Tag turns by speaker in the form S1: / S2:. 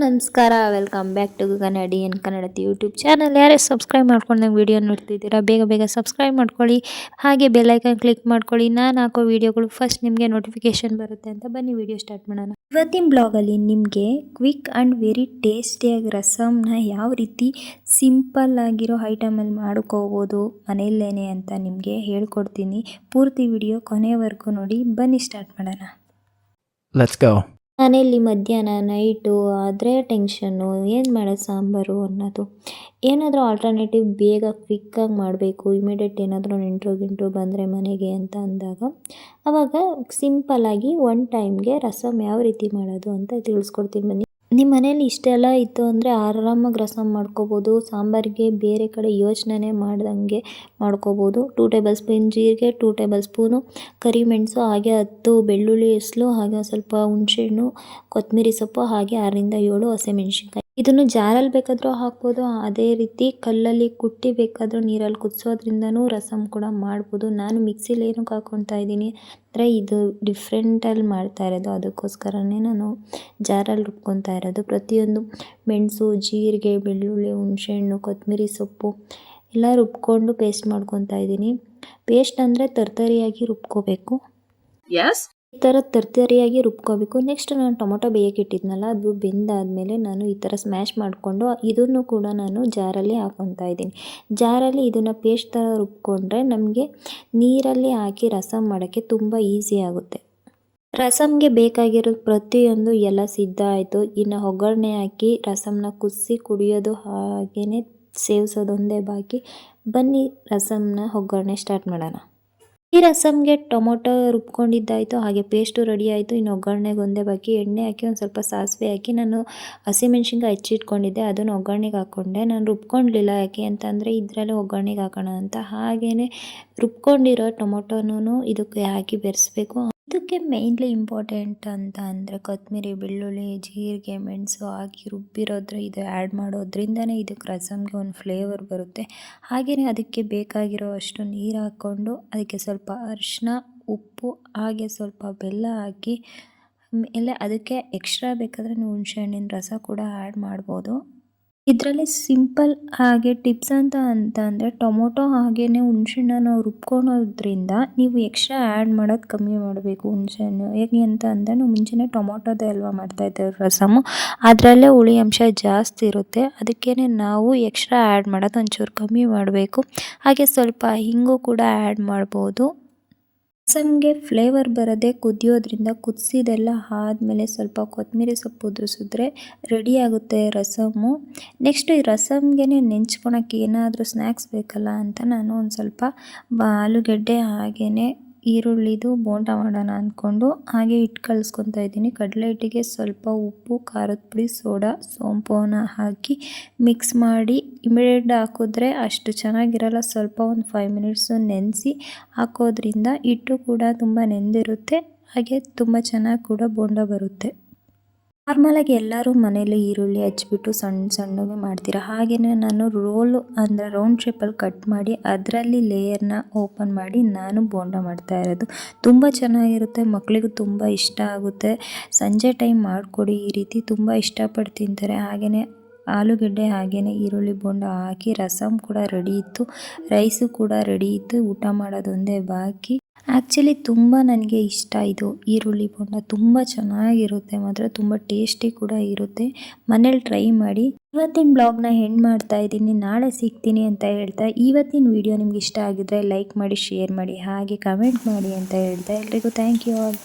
S1: ನಮಸ್ಕಾರ, welcome back to Kannadian Kannadathi YouTube channel. ಯಾರೇ subscribe ಮಾಡ್ಕೊಂಡಾಗ ವಿಡಿಯೋ ನೋಡ್ತಿದ್ದೀರಾ, ಬೇಗ ಸಬ್ಸ್ಕ್ರೈಬ್ ಮಾಡ್ಕೊಳ್ಳಿ. ಹಾಗೆ ಬೆಲ್ ಐಕನ್ ಕ್ಲಿಕ್ ಮಾಡ್ಕೊಳ್ಳಿ. ನಾನು ಹಾಕೋ ವಿಡಿಯೋಗಳು ಫಸ್ಟ್ ನಿಮಗೆ ನೋಟಿಫಿಕೇಶನ್ ಬರುತ್ತೆ ಅಂತ. ಬನ್ನಿ ವಿಡಿಯೋ ಸ್ಟಾರ್ಟ್ ಮಾಡೋಣ. ಇವತ್ತಿನ ಬ್ಲಾಗಲ್ಲಿ ನಿಮಗೆ ಕ್ವಿಕ್ ಆ್ಯಂಡ್ ವೆರಿ ಟೇಸ್ಟಿಯಾಗಿ ರಸಮ್ನ ಯಾವ ರೀತಿ ಸಿಂಪಲ್ ಆಗಿರೋ ಐಟಮಲ್ಲಿ ಮಾಡ್ಕೋಬೋದು ಮನೆಯಲ್ಲೇನೆ ಅಂತ ನಿಮಗೆ ಹೇಳ್ಕೊಡ್ತೀನಿ. ಪೂರ್ತಿ ವಿಡಿಯೋ ಕೊನೆವರೆಗೂ ನೋಡಿ. ಬನ್ನಿ ಸ್ಟಾರ್ಟ್ ಮಾಡೋಣ.
S2: Let's go.
S1: ಮನೆಯಲ್ಲಿ ಮಧ್ಯಾಹ್ನ ನೈಟು ಆದರೆ ಟೆನ್ಷನ್ನು, ಏನು ಮಾಡೋದು ಸಾಂಬಾರು ಅನ್ನೋದು. ಏನಾದರೂ ಆಲ್ಟರ್ನೇಟಿವ್ ಬೇಗ ಕ್ವಿಕ್ಕಾಗಿ ಮಾಡಬೇಕು, ಇಮಿಡಿಯೇಟ್ ಏನಾದರೂ ನೆಂಟರು ಬಂದರೆ ಮನೆಗೆ ಅಂತ ಅಂದಾಗ ಆವಾಗ ಸಿಂಪಲ್ಲಾಗಿ ಒನ್ ಟೈಮ್ಗೆ ರಸಮ್ ಯಾವ ರೀತಿ ಮಾಡೋದು ಅಂತ ತಿಳಿಸ್ಕೊಡ್ತೀನಿ ಬನ್ನಿ. ನಿಮ್ಮ ಮನೇಲಿ ಇಷ್ಟೆಲ್ಲ ಇತ್ತು ಅಂದರೆ ಆರಾಮಾಗಿ ರಸಮ್ ಮಾಡ್ಕೋಬೋದು. ಸಾಂಬಾರಿಗೆ ಬೇರೆ ಕಡೆ ಯೋಚನೆ ಮಾಡ್ದಂಗೆ ಮಾಡ್ಕೋಬೋದು. 2 ಟೇಬಲ್ ಸ್ಪೂನ್ ಜೀರಿಗೆ, 2 ಟೇಬಲ್ ಸ್ಪೂನು ಕರಿಮೆಣಸು, ಹಾಗೆ 10 ಬೆಳ್ಳುಳ್ಳಿ ಹೆಸಲು, ಹಾಗೆ ಸ್ವಲ್ಪ ಹುಣಸೆಹಣ್ಣು, ಕೊತ್ತಂಬರಿ ಸೊಪ್ಪು, ಹಾಗೆ 6ರಿಂದ 7 ಹಸಿಮೆಣಸಿನ್ಕಾಯಿ. ಇದನ್ನು ಜಾರಲ್ಲಿ ಬೇಕಾದರೂ ಹಾಕ್ಬೋದು, ಅದೇ ರೀತಿ ಕಲ್ಲಲ್ಲಿ ಕುಟ್ಟಿ ಬೇಕಾದರೂ ನೀರಲ್ಲಿ ಕುದಿಸೋದ್ರಿಂದನೂ ರಸಮ್ ಕೂಡ ಮಾಡ್ಬೋದು. ನಾನು ಮಿಕ್ಸಿಲಿ ಏನಕ್ಕೆ ಹಾಕ್ಕೊತಾ ಇದ್ದೀನಿ ಅಂದರೆ ಇದು ಡಿಫ್ರೆಂಟಲ್ಲಿ ಮಾಡ್ತಾ ಇರೋದು, ಅದಕ್ಕೋಸ್ಕರನೇ ನಾನು ಜಾರಲ್ಲಿ ರುಬ್ಕೊತಾ ಇರೋದು. ಪ್ರತಿಯೊಂದು ಮೆಣಸು, ಜೀರಿಗೆ, ಬೆಳ್ಳುಳ್ಳಿ, ಹುಣಸೆಹಣ್ಣು, ಕೊತ್ತಂಬರಿ ಸೊಪ್ಪು ಎಲ್ಲ ರುಬ್ಕೊಂಡು ಪೇಸ್ಟ್ ಮಾಡ್ಕೊತಾ ಇದ್ದೀನಿ. ಪೇಸ್ಟ್ ಅಂದರೆ ತರ್ತರಿಯಾಗಿ ರುಬ್ಕೋಬೇಕು. ಈ ಥರ ತರ್ತರಿಯಾಗಿ ರುಬ್ಕೋಬೇಕು. ನೆಕ್ಸ್ಟ್ ನಾನು ಟೊಮೊಟೊ ಬೇಯಕ್ಕೆ ಇಟ್ಟಿದ್ನಲ್ಲ, ಅದು ಬೆಂದಾದಮೇಲೆ ನಾನು ಈ ಥರ ಸ್ಮ್ಯಾಶ್ ಮಾಡಿಕೊಂಡು ಇದನ್ನು ಕೂಡ ನಾನು ಜಾರಲ್ಲಿ ಹಾಕ್ಕೊತಾ ಇದ್ದೀನಿ. ಜಾರಲ್ಲಿ ಇದನ್ನು ಪೇಸ್ಟ್ ಥರ ರುಬ್ಕೊಂಡ್ರೆ ನಮಗೆ ನೀರಲ್ಲಿ ಹಾಕಿ ರಸಮ್ ಮಾಡೋಕ್ಕೆ ತುಂಬ ಈಸಿ ಆಗುತ್ತೆ. ರಸಮ್ಗೆ ಬೇಕಾಗಿರೋದು ಪ್ರತಿಯೊಂದು ಎಲ್ಲ ಸಿದ್ಧ ಆಯಿತು. ಇನ್ನು ಒಗ್ಗರಣೆ ಹಾಕಿ ರಸಮ್ನ ಕುದಿಸಿ ಕುಡಿಯೋದು, ಹಾಗೆಯೇ ಸೇವಿಸೋದೊಂದೇ ಬಾಕಿ. ಬನ್ನಿ ರಸಮ್ನ ಒಗ್ಗರಣೆ ಸ್ಟಾರ್ಟ್ ಮಾಡೋಣ. ಈ ರಸಮ್ಗೆ ಟೊಮೊಟೊ ರುಬ್ಕೊಂಡಿದ್ದಾಯಿತು, ಹಾಗೆ ಪೇಸ್ಟು ರೆಡಿ ಆಯಿತು. ಇನ್ನು ಒಗ್ಗರಣೆಗೆ ಒಂದೇ ಬಾಕಿ. ಎಣ್ಣೆ ಹಾಕಿ ಒಂದು ಸ್ವಲ್ಪ ಸಾಸಿವೆ ಹಾಕಿ ನಾನು ಹಸಿಮೆಣ್ಸಿನ್ಕಾಯಿ ಹೆಚ್ಚಿಟ್ಕೊಂಡಿದ್ದೆ, ಅದನ್ನು ಒಗ್ಗರಣೆಗೆ ಹಾಕ್ಕೊಂಡೆ. ನಾನು ರುಬ್ಕೊಂಡಿಲ್ಲ, ಯಾಕೆ ಅಂತಂದರೆ ಇದರಲ್ಲೇ ಒಗ್ಗರಣೆಗೆ ಹಾಕೋಣ ಅಂತ. ಹಾಗೆಯೇ ರುಬ್ಕೊಂಡಿರೋ ಟೊಮೊಟೊನೂ ಇದಕ್ಕೆ ಹಾಕಿ ಬೆರೆಸ್ಬೇಕು. ಇದಕ್ಕೆ ಮೇಯ್ನ್ಲಿ ಇಂಪಾರ್ಟೆಂಟ್ ಅಂತ ಅಂದರೆ ಕೊತ್ತಂಬರಿ, ಬೆಳ್ಳುಳ್ಳಿ, ಜೀರಿಗೆ, ಮೆಣಸು ಹಾಕಿ ಇದು ಆ್ಯಡ್ ಮಾಡೋದ್ರಿಂದನೇ ಇದಕ್ಕೆ ರಸಮ್ಗೆ ಒಂದು ಫ್ಲೇವರ್ ಬರುತ್ತೆ. ಹಾಗೆಯೇ ಅದಕ್ಕೆ ಬೇಕಾಗಿರೋ ಅಷ್ಟು ನೀರು ಹಾಕ್ಕೊಂಡು ಅದಕ್ಕೆ ಸ್ವಲ್ಪ ಅರಿಶಿನ, ಉಪ್ಪು, ಹಾಗೆ ಸ್ವಲ್ಪ ಬೆಲ್ಲ ಹಾಕಿ ಆಮೇಲೆ ಅದಕ್ಕೆ ಎಕ್ಸ್ಟ್ರಾ ಬೇಕಾದರೆ ನೀವು ಹುಣಸೆಹಣ್ಣಿನ ರಸ ಕೂಡ ಆ್ಯಡ್ ಮಾಡ್ಬೋದು. ಇದರಲ್ಲಿ ಸಿಂಪಲ್ ಹಾಗೆ ಟಿಪ್ಸ್ ಅಂತ ಅಂದರೆ ಟೊಮೊಟೊ ಹಾಗೆಯೇ ಹುಣಸೆಹಣ್ಣು ನಾವು ರುಬ್ಕೊಳೋದ್ರಿಂದ ನೀವು ಎಕ್ಸ್ಟ್ರಾ ಆ್ಯಡ್ ಮಾಡೋದು ಕಮ್ಮಿ ಮಾಡಬೇಕು ಹುಣಸೆಹಣ್ಣು. ಹೇಗೆ ಅಂತ ಅಂದರೆ ನಾವು ಮುಂಚೆನೇ ಟೊಮೊಟೊದೇ ಅಲ್ವಾ ಮಾಡ್ತಾಯಿದ್ದೇವೆ ರಸಮು, ಅದರಲ್ಲೇ ಹುಳಿ ಅಂಶ ಜಾಸ್ತಿ ಇರುತ್ತೆ. ಅದಕ್ಕೇ ನಾವು ಎಕ್ಸ್ಟ್ರಾ ಆ್ಯಡ್ ಮಾಡೋದು ಒಂಚೂರು ಕಮ್ಮಿ ಮಾಡಬೇಕು. ಹಾಗೆ ಸ್ವಲ್ಪ ಹಿಂಗು ಕೂಡ ಆ್ಯಡ್ ಮಾಡ್ಬೋದು. ರಸಮ್ಗೆ ಫ್ಲೇವರ್ ಬರೋದೇ ಕುದಿಯೋದ್ರಿಂದ. ಕುದಿಸಿದೆಲ್ಲ ಆದಮೇಲೆ ಸ್ವಲ್ಪ ಕೊತ್ತಂಬರಿ ಸೊಪ್ಪು ಉದುರಿಸಿದ್ರೆ ರೆಡಿ ಆಗುತ್ತೆ ರಸಮ್ಮು. ನೆಕ್ಸ್ಟ್ ಈ ರಸಮ್ಗೆ ನೆಂಚ್ಕೊಳಕ್ಕೆ ಏನಾದರೂ ಸ್ನ್ಯಾಕ್ಸ್ ಬೇಕಲ್ಲ ಅಂತ ನಾನು ಒಂದು ಸ್ವಲ್ಪ ಆಲೂಗಡ್ಡೆ ಹಾಗೆಯೇ ಈರುಳ್ಳಿದು ಬೋಂಡ ಮಾಡೋಣ ಅಂದ್ಕೊಂಡು ಹಾಗೆ ಹಿಟ್ಟು ಕಲಿಸ್ಕೊತಾ ಇದ್ದೀನಿ. ಕಡಲೆ ಹಿಟ್ಟಿಗೆ ಸ್ವಲ್ಪ ಉಪ್ಪು, ಖಾರದ ಪುಡಿ, ಸೋಡಾ, ಸೋಂಪುನ ಹಾಕಿ ಮಿಕ್ಸ್ ಮಾಡಿ ಇಮಿಡಿಯೇಟ್ ಹಾಕಿದ್ರೆ ಅಷ್ಟು ಚೆನ್ನಾಗಿರಲ್ಲ. ಸ್ವಲ್ಪ ಒಂದು 5 ಮಿನಿಟ್ಸು ನೆನೆಸಿ ಹಾಕೋದ್ರಿಂದ ಹಿಟ್ಟು ಕೂಡ ತುಂಬ ನೆಂದಿರುತ್ತೆ, ಹಾಗೆ ತುಂಬ ಚೆನ್ನಾಗಿ ಕೂಡ ಬೋಂಡ ಬರುತ್ತೆ. ನಾರ್ಮಲಾಗಿ ಎಲ್ಲರೂ ಮನೇಲಿ ಈರುಳ್ಳಿ ಹಚ್ಬಿಟ್ಟು ಸಣ್ಣಗೆ ಮಾಡ್ತೀರಾ. ಹಾಗೆಯೇ ನಾನು ರೋಲು ಅಂದರೆ ರೌಂಡ್ ಶೇಪಲ್ಲಿ ಕಟ್ ಮಾಡಿ ಅದರಲ್ಲಿ ಲೇಯರ್ನ ಓಪನ್ ಮಾಡಿ ನಾನು ಬೋಂಡ ಮಾಡ್ತಾ ಇರೋದು. ತುಂಬ ಚೆನ್ನಾಗಿರುತ್ತೆ, ಮಕ್ಕಳಿಗೂ ತುಂಬ ಇಷ್ಟ ಆಗುತ್ತೆ. ಸಂಜೆ ಟೈಮ್ ಮಾಡಿಕೊಡಿ, ಈ ರೀತಿ ತುಂಬ ಇಷ್ಟಪಟ್ಟು ತಿಂತಾರೆ. ಹಾಗೆಯೇ ಆಲೂಗಡ್ಡೆ ಹಾಗೆಯೇ ಈರುಳ್ಳಿ ಬೋಂಡ ಹಾಕಿ ರಸಮ್ ಕೂಡ ರೆಡಿ ಇತ್ತು, ರೈಸು ಕೂಡ ರೆಡಿ ಇತ್ತು. ಊಟ ಮಾಡೋದೊಂದೇ ಬಾಕಿ. ಆ್ಯಕ್ಚುಲಿ ತುಂಬ ನನಗೆ ಇಷ್ಟ ಇದು ಈರುಳ್ಳಿ ಬೋಂಡ, ತುಂಬ ಚೆನ್ನಾಗಿರುತ್ತೆ, ಮಾತ್ರ ತುಂಬ ಟೇಸ್ಟಿ ಕೂಡ ಇರುತ್ತೆ. ಮನೇಲಿ ಟ್ರೈ ಮಾಡಿ. ಇವತ್ತಿನ ಬ್ಲಾಗ್ನ ಎಂಡ್ ಮಾಡ್ತಾ ಇದ್ದೀನಿ. ನಾಳೆ ಸಿಗ್ತೀನಿ ಅಂತ ಹೇಳ್ತಾ ಇವತ್ತಿನ ವಿಡಿಯೋ ನಿಮ್ಗೆ ಇಷ್ಟ ಆಗಿದ್ರೆ ಲೈಕ್ ಮಾಡಿ, ಶೇರ್ ಮಾಡಿ, ಹಾಗೆ ಕಮೆಂಟ್ ಮಾಡಿ ಅಂತ ಹೇಳ್ತಾ ಎಲ್ರಿಗೂ ಥ್ಯಾಂಕ್ ಯು ಆಲ್.